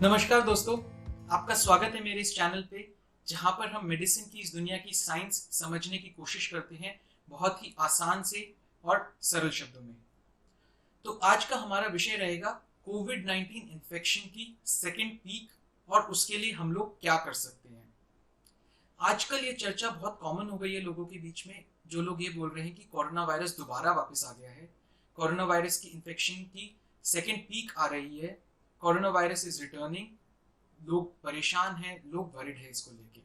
नमस्कार दोस्तों, आपका स्वागत है मेरे इस चैनल पे जहां पर हम मेडिसिन की इस दुनिया की साइंस समझने की कोशिश करते हैं बहुत ही आसान से और सरल शब्दों में। तो आज का हमारा विषय रहेगा कोविड 19 इन्फेक्शन की सेकेंड पीक और उसके लिए हम लोग क्या कर सकते हैं। आजकल ये चर्चा बहुत कॉमन हो गई है लोगों के बीच में, जो लोग ये बोल रहे हैं कि कोरोना वायरस दोबारा वापस आ गया है, कोरोना वायरस की इन्फेक्शन की सेकेंड पीक आ रही है, कोरोना वायरस इज रिटर्निंग। लोग परेशान हैं, लोग वरिड है इसको लेके।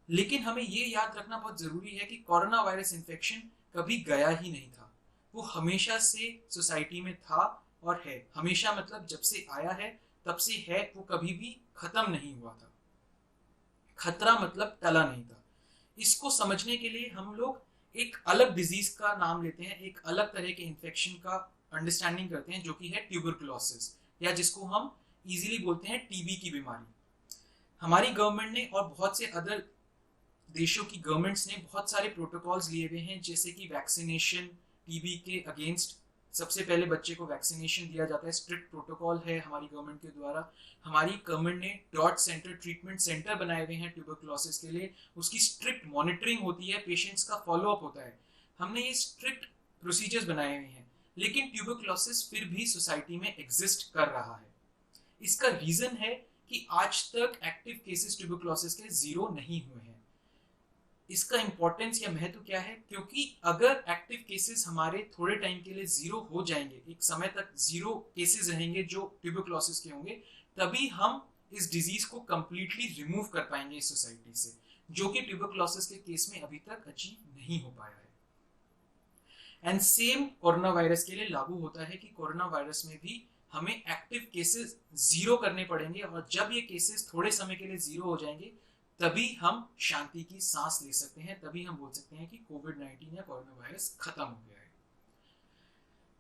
लेकिन हमें ये याद रखना बहुत जरूरी है कि कोरोना वायरस इन्फेक्शन कभी गया ही नहीं था। वो हमेशा से सोसाइटी में था और है। हमेशा मतलब जब से आया है तब से है, वो कभी भी खत्म नहीं हुआ था। खतरा मतलब टला नहीं था। इसको समझने के लिए हम लोग एक अलग डिजीज का नाम लेते हैं, एक अलग तरह के इन्फेक्शन का अंडरस्टैंडिंग करते हैं, जो कि है ट्यूबरकुलोसिस, या जिसको हम इजीली बोलते हैं टीबी की बीमारी। हमारी गवर्नमेंट ने और बहुत से अदर देशों की गवर्नमेंट्स ने बहुत सारे प्रोटोकॉल्स लिए हुए हैं, जैसे कि वैक्सीनेशन टीबी के अगेंस्ट। सबसे पहले बच्चे को वैक्सीनेशन दिया जाता है, स्ट्रिक्ट प्रोटोकॉल है हमारी गवर्नमेंट के द्वारा। हमारी गवर्नमेंट ने डॉट सेंटर, ट्रीटमेंट सेंटर बनाए हुए हैं ट्यूबरकुलोसिस के लिए। उसकी स्ट्रिक्ट मॉनिटरिंग होती है, पेशेंट्स का फॉलोअप होता है। हमने ये स्ट्रिक्ट प्रोसीजर्स बनाए हुए हैं, लेकिन ट्यूबरकुलोसिस फिर भी सोसाइटी में एग्जिस्ट कर रहा है। इसका रीजन है कि आज तक एक्टिव केसेस ट्यूबरकुलोसिस के जीरो नहीं हुए हैं। इसका इंपॉर्टेंस या महत्व क्या है? क्योंकि अगर एक्टिव केसेस हमारे थोड़े टाइम के लिए जीरो हो जाएंगे, एक समय तक जीरो केसेस रहेंगे जो ट्यूबरकुलोसिस के होंगे, तभी हम इस डिजीज को कंप्लीटली रिमूव कर पाएंगे इस सोसाइटी से, जो कि ट्यूबरकुलोसिस के केस में अभी तक अचीव नहीं हो पाया है। एंड सेम कोरोना वायरस के लिए लागू होता है कि कोरोना वायरस में भी हमें एक्टिव केसेस जीरो करने पड़ेंगे, और जब ये केसेस थोड़े समय के लिए जीरो हो जाएंगे तभी हम शांति की सांस ले सकते हैं, तभी हम बोल सकते हैं कि कोविड 19 या कोरोना वायरस खत्म हो गया है।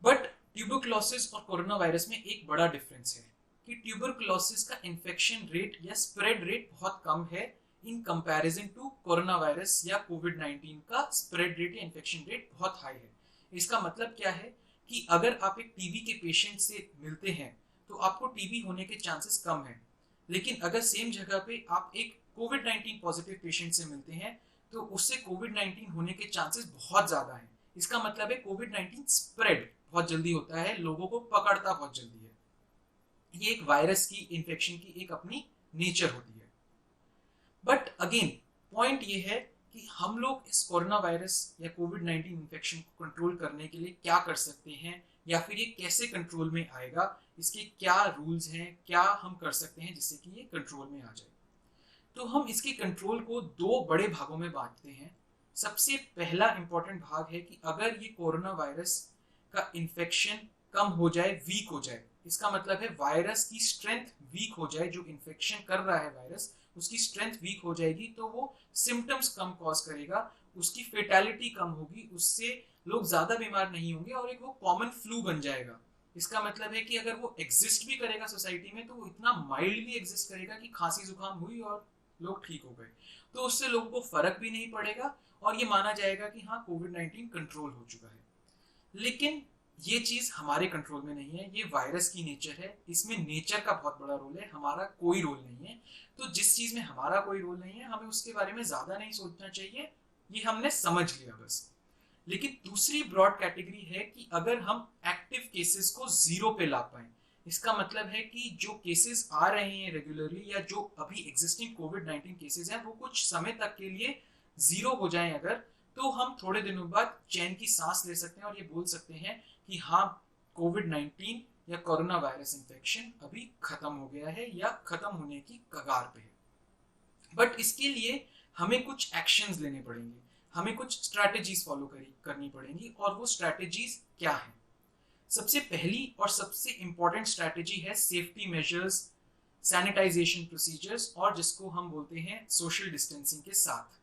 बट ट्यूबरकुलोसिस और कोरोना वायरस में एक बड़ा डिफरेंस है कि ट्यूबरकुलोसिस का इन्फेक्शन रेट या स्प्रेड रेट बहुत कम है in comparison to corona virus, या कोविड 19 का स्प्रेड रेट या इन्फेक्शन रेट बहुत हाई है। इसका मतलब क्या है कि अगर आप एक टीबी के पेशेंट से मिलते हैं तो आपको टीबी होने के चांसेस कम है, लेकिन अगर सेम जगह पे आप एक कोविड 19 पॉजिटिव पेशेंट से मिलते हैं तो उससे कोविड 19 होने के चांसेस बहुत ज्यादा हैं। इसका मतलब है कोविड 19 स्प्रेड बहुत जल्दी होता है, लोगों को पकड़ता बहुत जल्दी है। ये एक वायरस की इन्फेक्शन की एक अपनी नेचर होती है। बट अगेन पॉइंट ये है कि हम लोग इस कोरोना वायरस या कोविड 19 इन्फेक्शन को कंट्रोल करने के लिए क्या कर सकते हैं, या फिर ये कैसे कंट्रोल में आएगा, इसके क्या रूल्स हैं, क्या हम कर सकते हैं जिससे कि ये कंट्रोल में आ जाए। तो हम इसके कंट्रोल को दो बड़े भागों में बांटते हैं। सबसे पहला इंपॉर्टेंट भाग है कि अगर ये कोरोना वायरस का इन्फेक्शन कम हो जाए, वीक हो जाए, इसका मतलब है वायरस की स्ट्रेंथ वीक हो जाए, जो इन्फेक्शन कर रहा है वायरस उसकी स्ट्रेंथ वीक हो जाएगी, तो वो सिम्टम्स कम कॉज करेगा, उसकी फेटेलिटी कम होगी, उससे लोग ज्यादा बीमार नहीं होंगे और एक वो कॉमन फ्लू बन जाएगा। इसका मतलब है कि अगर वो एग्जिस्ट भी करेगा सोसाइटी में तो वो इतना माइल्डली एग्जिस्ट करेगा कि खांसी जुकाम हुई और लोग ठीक हो गए, तो उससे लोगों को फर्क भी नहीं पड़ेगा और ये माना जाएगा कि हाँ कोविड 19 कंट्रोल हो चुका है। लेकिन ये चीज हमारे कंट्रोल में नहीं है, ये वायरस की नेचर है, इसमें नेचर का बहुत बड़ा रोल है, हमारा कोई रोल नहीं है। तो जिस चीज में हमारा कोई रोल नहीं है हमें उसके बारे में ज्यादा नहीं सोचना चाहिए, ये हमने समझ लिया बस। लेकिन दूसरी ब्रॉड कैटेगरी है कि अगर हम एक्टिव केसेस को जीरो पे ला पाए, इसका मतलब है कि जो केसेस आ रहे हैं रेगुलरली या जो अभी एग्जिस्टिंग कोविड 19 केसेस हैं वो कुछ समय तक के लिए जीरो हो जाएं अगर, तो हम थोड़े दिनों बाद चैन की सांस ले सकते हैं और ये बोल सकते हैं कि हाँ कोविड 19 या कोरोना वायरस इन्फेक्शन अभी खत्म हो गया है या खत्म होने की कगार पे है। बट इसके लिए हमें कुछ एक्शंस लेने पड़ेंगे, हमें कुछ स्ट्रैटेजीज फॉलो करनी पड़ेंगी, और वो स्ट्रैटेजीज क्या है? सबसे पहली और सबसे इंपॉर्टेंट स्ट्रैटेजी है सेफ्टी मेजर्स, सैनिटाइजेशन प्रोसीजर्स, और जिसको हम बोलते हैं सोशल डिस्टेंसिंग के साथ।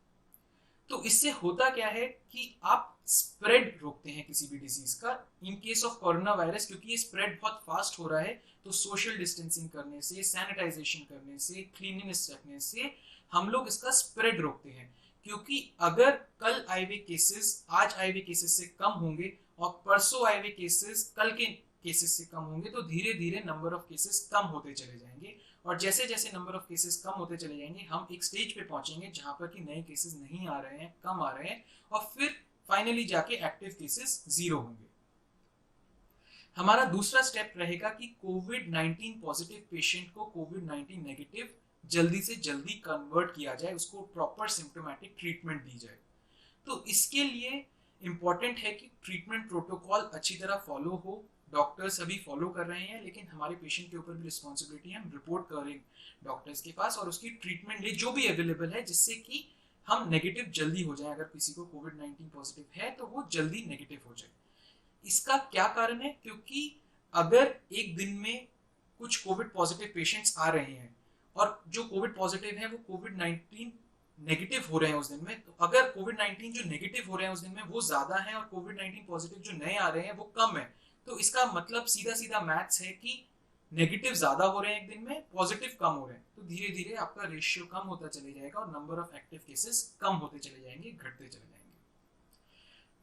तो इससे होता क्या है कि आप स्प्रेड रोकते हैं किसी भी डिजीज का। In case of corona virus क्योंकि ये स्प्रेड बहुत फास्ट हो रहा है, तो सोशल डिस्टेंसिंग करने से, सैनिटाइजेशन करने से, क्लीनलीनेस रखने से हम लोग इसका स्प्रेड रोकते हैं। क्योंकि अगर कल आए हुए केसेस आज आए हुए केसेस से कम होंगे और परसों आए हुए केसेस कल के केसेस से कम होंगे, तो धीरे धीरे नंबर ऑफ केसेस कम होते चले जाएंगे और जैसे जैसे नंबर ऑफ केसेस कम होते चले जाएंगे हम एक स्टेज पे पहुंचेंगे जहां पर कि नए केसेस नहीं आ रहे हैं, कम आ रहे हैं, और फिर फाइनली जाके एक्टिव केसेस 0 होंगे। हमारा दूसरा स्टेप रहेगा कि कोविड-19 पॉजिटिव पेशेंट को कोविड-19 नेगेटिव जल्दी से जल्दी कन्वर्ट किया जाए, उसको प्रॉपर सिम्टोमेटिक ट्रीटमेंट दी जाए। तो इसके लिए इम्पॉर्टेंट है कि ट्रीटमेंट प्रोटोकॉल अच्छी तरह फॉलो हो। डॉक्टर्स अभी फॉलो कर रहे हैं, लेकिन हमारे पेशेंट के ऊपर भी रिस्पॉन्सिबिलिटी है, हम रिपोर्ट करें डॉक्टर्स के पास और उसकी ट्रीटमेंट ले जो भी अवेलेबल है, जिससे कि हम नेगेटिव जल्दी हो जाए। अगर किसी को कोविड-19 पॉजिटिव है तो वो जल्दी नेगेटिव हो जाए। इसका क्या कारण है? क्योंकि अगर एक दिन में कुछ कोविड पॉजिटिव पेशेंट्स आ रहे हैं और जो कोविड पॉजिटिव है वो कोविड-19 नेगेटिव हो रहे हैं उस दिन में, तो अगर कोविड-19 जो नेगेटिव हो रहे हैं उस दिन में वो ज्यादा है और कोविड-19 पॉजिटिव जो नए आ रहे हैं वो कम है, तो इसका मतलब सीधा सीधा मैथ्स है कि नेगेटिव ज्यादा हो रहे हैं एक दिन में, पॉजिटिव कम हो रहे हैं। तो धीरे धीरे आपका रेशियो कम होता चले जाएगा और नंबर ऑफ एक्टिव केसेस कम होते चले जाएंगे, घटते चले जाएंगे।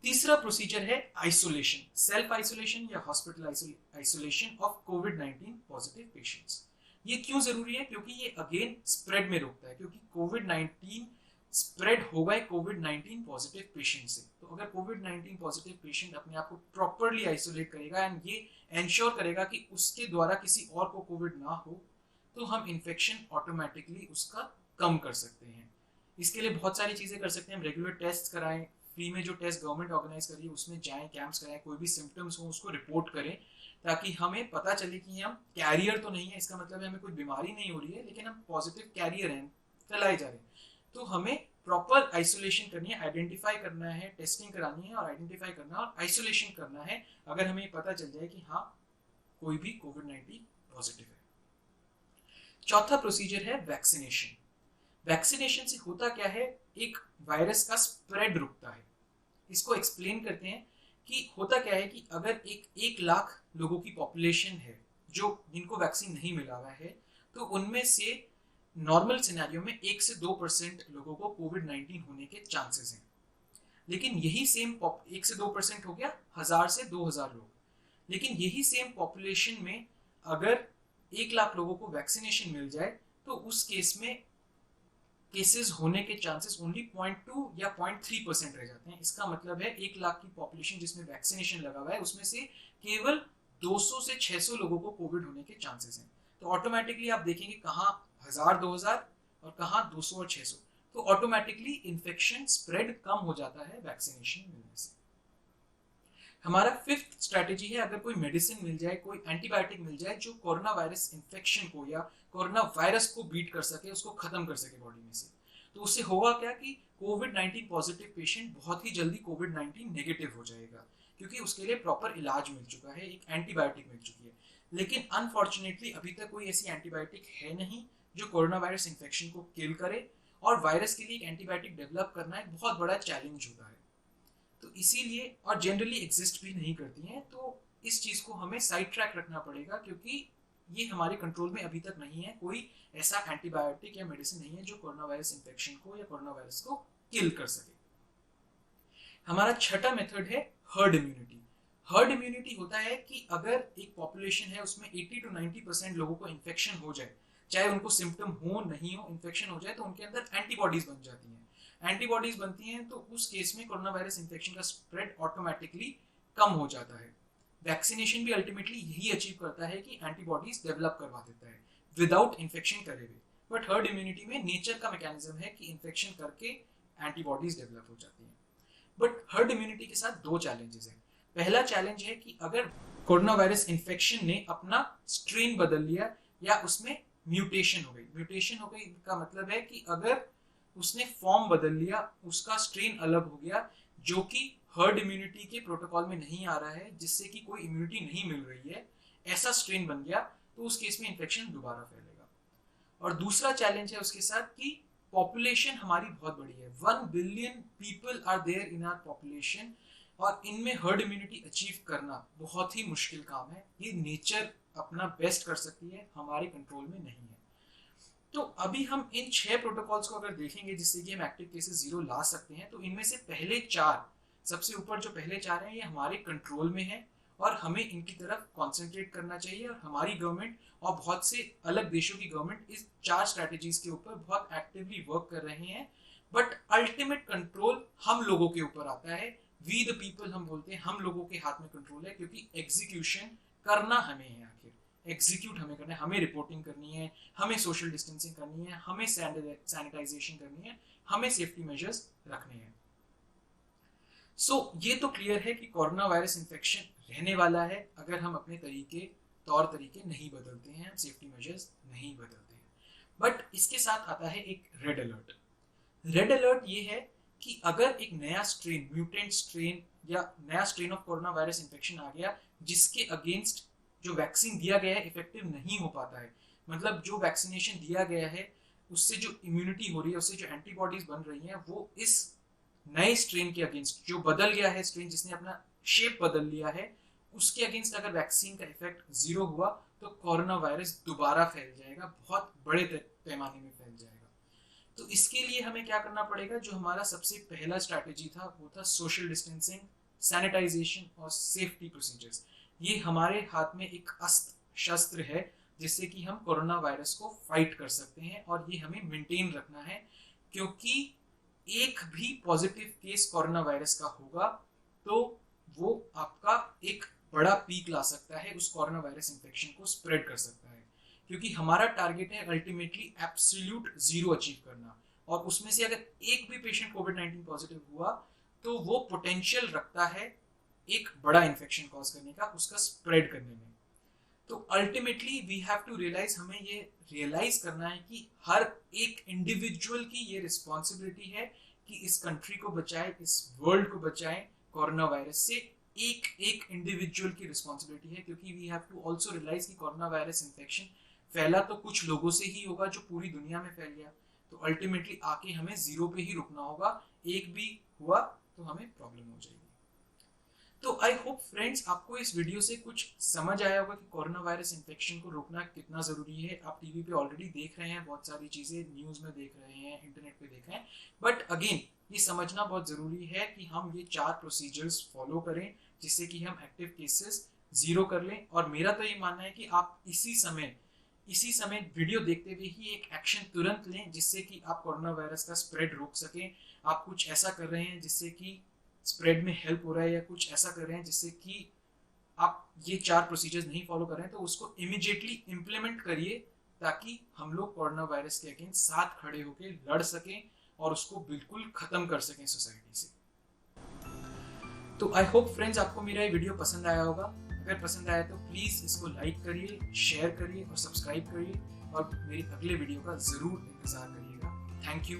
तीसरा प्रोसीजर है आइसोलेशन, सेल्फ आइसोलेशन या hospital isolation of covid positive patients. ये क्यों जरूरी है? क्योंकि ये अगेन स्प्रेड में रोकता है, क्योंकि कोविड-19 स्प्रेड होगा कोविड-19 पॉजिटिव पेशेंट से। तो अगर कोविड-19 पॉजिटिव पेशेंट अपने आप को प्रॉपरली आइसोलेट करेगा एंड ये एंश्योर करेगा कि उसके द्वारा किसी और को कोविड ना हो, तो हम इन्फेक्शन ऑटोमेटिकली उसका कम कर सकते हैं। इसके लिए बहुत सारी चीजें कर सकते हैं। हम रेगुलर टेस्ट कराएं, फ्री में जो टेस्ट गवर्नमेंट ऑर्गेनाइज कर रही है उसमें जाएं, कैंप्स कराएं, कोई भी सिम्टम्स हो उसको रिपोर्ट करें, ताकि हमें पता चले कि हम कैरियर तो नहीं है। इसका मतलब है हमें कोई बीमारी नहीं हो रही है, लेकिन हम पॉजिटिव कैरियर हैं, फैलाए जा रहे हैं। तो हमें प्रॉपर आइसोलेशन करनी है, आइडेंटिफाई करना है, टेस्टिंग करानी है और आइडेंटिफाई करना है और आइसोलेशन करना है, अगर हमें पता चल जाए कि हाँ कोई भी कोविड-19 पॉजिटिव है। चौथा प्रोसीजर है वैक्सीनेशन। वैक्सीनेशन से होता क्या है? एक वायरस का स्प्रेड रुकता है। इसको एक्सप्लेन करते हैं कि होता क्या है कि अगर एक लाख लोगों की पॉपुलेशन है जो जिनको वैक्सीन नहीं मिला हुआ है, तो उनमें से नॉर्मल सिनेरियो में 1 से 2% लोगों को कोविड-19 होने के चांसेस हैं। लेकिन यही सेम 1 से 2% हो गया 1000 से 2000 लोग। लेकिन यही सेम पॉपुलेशन में अगर 1 लाख लोगों को वैक्सीनेशन मिल जाए, तो उस केस में केसेस होने के चांसेस ओनली 0.2 या 0.3% रह जाते हैं। इसका मतलब है 1 लाख की पॉपुलेशन जिसमें वैक्सीनेशन लगा हुआ है, उसमें से केवल 200 से 600 लोगों को कोविड होने के चांसेस हैं। तो ऑटोमेटिकली आप देखेंगे कहाँ 1000 2000 और कहाँ 200 और 600, तो ऑटोमेटिकली इन्फेक्शन स्प्रेड कम हो जाता है वैक्सीनेशन मिलने से। हमारा फिफ्थ स्ट्रैटेजी है, अगर कोई मेडिसिन मिल जाए, कोई एंटीबायोटिक मिल जाए जो कोरोना वायरस इन्फेक्शन को या कोरोना वायरस को बीट कर सके, उसको खत्म कर सके बॉडी में से, तो उससे होगा क्या कि कोविड-19 पॉजिटिव पेशेंट बहुत ही जल्दी कोविड-19 नेगेटिव हो जाएगा, क्योंकि उसके लिए प्रॉपर इलाज मिल चुका है, एक एंटीबायोटिक मिल चुकी है। लेकिन अनफॉर्चुनेटली अभी तक कोई ऐसी एंटीबायोटिक है नहीं जो कोरोना वायरस इन्फेक्शन को किल करे, और वायरस के लिए एक एंटीबायोटिक डेवलप करना एक बहुत बड़ा चैलेंज होता है। तो इसीलिए, और जनरली एग्जिस्ट भी नहीं करती हैं, तो इस चीज को हमें साइड ट्रैक रखना पड़ेगा, क्योंकि ये हमारे कंट्रोल में अभी तक नहीं है। कोई ऐसा एंटीबायोटिक या मेडिसिन नहीं है जो कोरोना वायरस इन्फेक्शन को या कोरोना वायरस को किल कर सके। हमारा छठा मेथड है हर्ड इम्यूनिटी। हर्ड इम्यूनिटी होता है कि अगर एक पॉपुलेशन है उसमें 80 to 90% लोगों को इन्फेक्शन हो जाए, चाहे उनको सिम्टम हो नहीं हो, इन्फेक्शन हो जाए, तो उनके अंदर एंटीबॉडीज बन जाती हैं। एंटीबॉडीज बनती हैं तो उस केस में कोरोना वायरस इन्फेक्शन का स्प्रेड ऑटोमेटिकली कम हो जाता है। वैक्सीनेशन भी अल्टीमेटली यही अचीव करता है कि एंटीबॉडीज डेवलप करवा देता है विदाउट इन्फेक्शन करे हुए। बट हर्ड इम्यूनिटी में नेचर का मैकेनिज्म है कि इन्फेक्शन करके एंटीबॉडीज डेवलप हो जाती हैं। बट हर्ड इम्यूनिटी के साथ दो चैलेंजेस हैं। पहला चैलेंज है कि अगर कोरोना वायरस इन्फेक्शन ने अपना स्ट्रेन बदल लिया या उसमें म्यूटेशन हो गई। म्यूटेशन हो गई का मतलब है कि अगर उसने फॉर्म बदल लिया, उसका स्ट्रेन अलग हो गया, जो कि हर्ड इम्यूनिटी के प्रोटोकॉल में नहीं आ रहा है, जिससे कि कोई इम्यूनिटी नहीं मिल रही है, ऐसा स्ट्रेन बन गया, तो उस केस में इन्फेक्शन दोबारा फैलेगा। और दूसरा चैलेंज है उसके साथ कि पॉपुलेशन हमारी बहुत बड़ी है, 1 billion people are there in our population, और इनमें हर्ड इम्यूनिटी अचीव करना बहुत ही मुश्किल काम है। ये नेचर अपना बेस्ट कर सकती है, हमारे कंट्रोल में नहीं है। तो अभी हम इन 6 प्रोटोकॉल्स को अगर देखेंगे जिससे कि हम एक्टिव केसेस 0 ला सकते हैं, तो इनमें से पहले 4, सबसे ऊपर जो पहले 4 हैं, ये हमारे कंट्रोल में है और हमें इनकी तरफ कॉन्सेंट्रेट करना चाहिए। और हमारी गवर्नमेंट और बहुत से अलग देशों की गवर्नमेंट इस 4 स्ट्रैटेजीज के ऊपर बहुत एक्टिवली वर्क कर रहे हैं, बट अल्टीमेट कंट्रोल हम लोगों के ऊपर आता है। वी द पीपल हम बोलते हैं, हम लोगों के हाथ में कंट्रोल है, क्योंकि एग्जीक्यूशन करना हमें है। आखिर एग्जीक्यूट हमें करना है, हमें रिपोर्टिंग करनी है, हमें सोशल डिस्टेंसिंग करनी है, हमें सैनिटाइजेशन करनी है, हमें सेफ्टी मेजर्स रखने हैं। ये तो क्लियर है कि कोरोना वायरस इन्फेक्शन रहने वाला है अगर हम अपने तौर तरीके नहीं बदलते हैं, हम सेफ्टी मेजर्स नहीं बदलते हैं। बट इसके साथ आता है एक रेड अलर्ट। रेड अलर्ट ये है कि अगर एक नया स्ट्रेन, म्यूटेंट स्ट्रेन या नया strain of corona virus infection आ गया जिसके अगेंस्ट जो वैक्सीन दिया गया है इफेक्टिव नहीं हो पाता है, मतलब जो वैक्सीनेशन दिया गया है उससे जो इम्यूनिटी हो रही है, उससे जो एंटीबॉडीज बन रही हैं, वो इस नए स्ट्रेन के अगेंस्ट जो बदल गया है, स्ट्रेन जिसने अपना शेप बदल लिया है, उसके अगेंस्ट अगर वैक्सीन का इफेक्ट 0 हुआ तो कोरोना वायरस दोबारा फैल जाएगा, बहुत बड़े पैमाने में फैल जाएगा। तो इसके लिए हमें क्या करना पड़ेगा? जो हमारा सबसे पहला स्ट्रैटेजी था वो था सोशल डिस्टेंसिंग, सैनिटाइजेशन और सेफ्टी प्रोसीजर्स। ये हमारे हाथ में एक अस्त्र शस्त्र है जिससे कि हम कोरोना वायरस को फाइट कर सकते हैं, और ये हमें मेंटेन रखना है, क्योंकि एक भी पॉजिटिव केस कोरोना वायरस का होगा तो वो आपका एक बड़ा पीक ला सकता है, उस कोरोना वायरस इन्फेक्शन को स्प्रेड कर सकता है। क्योंकि हमारा टारगेट है अल्टीमेटली एब्सोल्यूट 0 अचीव करना, और उसमें से अगर एक भी पेशेंट कोविड-19 पॉजिटिव हुआ तो वो पोटेंशियल रखता है एक बड़ा इन्फेक्शन कॉज करने का, उसका स्प्रेड करने में। तो ultimately we have to realise, हमें ये रियलाइज करना है कि हर एक इंडिविजुअल की ये रिस्पॉन्सिबिलिटी है कि इस कंट्री को बचाए, इस वर्ल्ड को बचाए कोरोना वायरस से। एक एक इंडिविजुअल की रिस्पॉन्सिबिलिटी है, क्योंकि we have to also realise कि कोरोना वायरस इन्फेक्शन फैला तो कुछ लोगों से ही होगा जो पूरी दुनिया में फैल गया, तो अल्टीमेटली आके हमें 0 पे ही रुकना होगा। एक भी हुआ तो हमें प्रॉब्लम हो जाएगी। तो आई होप फ्रेंड्स आपको इस वीडियो से कुछ समझ आया होगा कि कोरोना वायरस इन्फेक्शन को रोकना कितना ज़रूरी है। आप टीवी पे ऑलरेडी देख रहे हैं, बहुत सारी चीज़ें न्यूज़ में देख रहे हैं, इंटरनेट पे देख रहे हैं, बट अगेन ये समझना बहुत ज़रूरी है कि हम ये 4 प्रोसीजर्स फॉलो करें जिससे कि हम एक्टिव केसेस 0 कर लें। और मेरा तो ये मानना है कि आप इसी समय वीडियो देखते हुए ही एक एक्शन तुरंत लें जिससे कि आप कोरोना वायरस का स्प्रेड रोक सकें। आप कुछ ऐसा कर रहे हैं जिससे कि स्प्रेड में हेल्प हो रहा है, या कुछ ऐसा कर रहे हैं जिससे कि आप ये 4 प्रोसीजर्स नहीं फॉलो कर रहे हैं, तो उसको इमीडिएटली इम्प्लीमेंट करिए ताकि हम लोग कोरोना वायरस के अगेंस्ट साथ खड़े होकर लड़ सकें और उसको बिल्कुल खत्म कर सकें सोसाइटी से। तो आई होप फ्रेंड्स आपको मेरा ये वीडियो पसंद आया होगा। अगर पसंद आया तो प्लीज़ इसको लाइक करिए, शेयर करिए और सब्सक्राइब करिए, और मेरी अगले वीडियो का ज़रूर इंतज़ार करिएगा। Thank you.